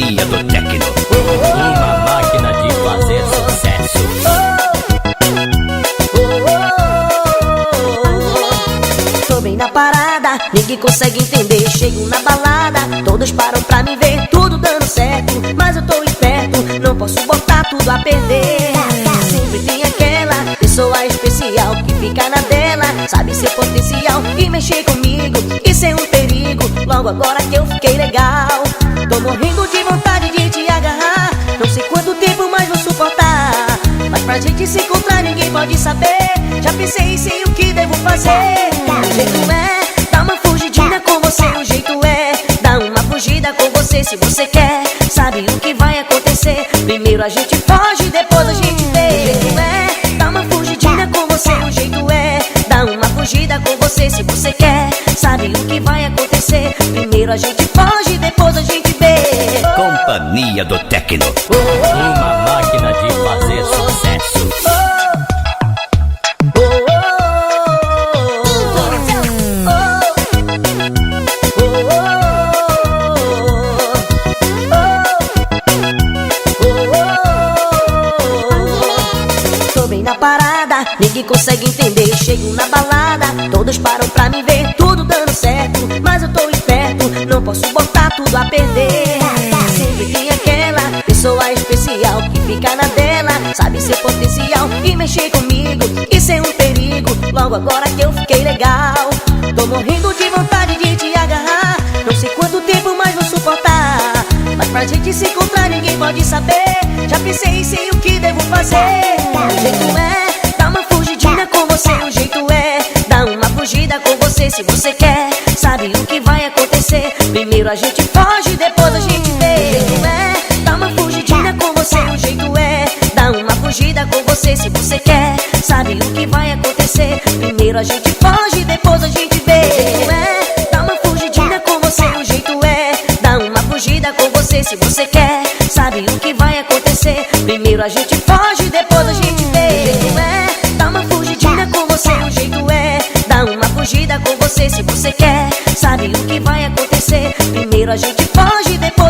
Companhia do Tecno, uma máquina de fazer sucesso. Tô bem na parada, ninguém consegue entender. Chego na balada, todos param pra me ver. Tudo dando certo, mas eu tô esperto, não posso botar tudo a perder. Sempre tem aquela pessoa especial que fica na dela, sabe ser potencial e mexer comigo, isso é um perigo. Logo agora que eu fiquei legal, tô morrendo de vontade de te agarrar. Não sei quanto tempo mais vou suportar, mas pra gente se encontrar ninguém pode saber. Já pensei e sei o que devo fazer. O jeito é dar uma fugidinha com você, o jeito é dar uma fugida com você. Se você quer, sabe o que vai acontecer. Primeiro a gente foge, depois a gente vê. O jeito é dar uma fugidinha com você, o jeito é dar uma fugida com você. Se você quer, sabe o que vai acontecer. Primeiro a gente foge, depois a gente vê. Companhia do Tecno, uma máquina de fazer sucesso. Tô bem na parada, ninguém consegue entender. Chego na balada, todos param pra me ver. Tudo dando certo, mas eu tô esperto, não posso botar tudo a perder. Sempre tem aquela pessoa especial que fica na dela, sabe ser potencial e mexer comigo, isso é um perigo. Logo agora que eu fiquei legal, tô morrendo de vontade de te agarrar. Não sei quanto tempo mais vou suportar, mas pra gente se encontrar ninguém pode saber. Já pensei e sei o que devo fazer. O jeito é dar uma fugidinha com você, o jeito é dar uma fugida com você. Se você quer, sabe o que vai acontecer. Primeiro a gente foge, depois a gente vê. O jeito é dar uma fugidinha com você, o jeito é dar uma fugida com você. Se você quer, sabe o que vai acontecer. Primeiro a gente foge, depois a gente vê. O jeito é dar uma fugidinha com você, o jeito é dar uma fugida com você. Se você quer, sabe o que vai acontecer. Primeiro a gente foge, depois a gente vê. O jeito é dar uma fugidinha com você, o jeito é dar uma fugida com você. Se você quer, sabe o que vai acontecer. Primeiro a gente foge, depois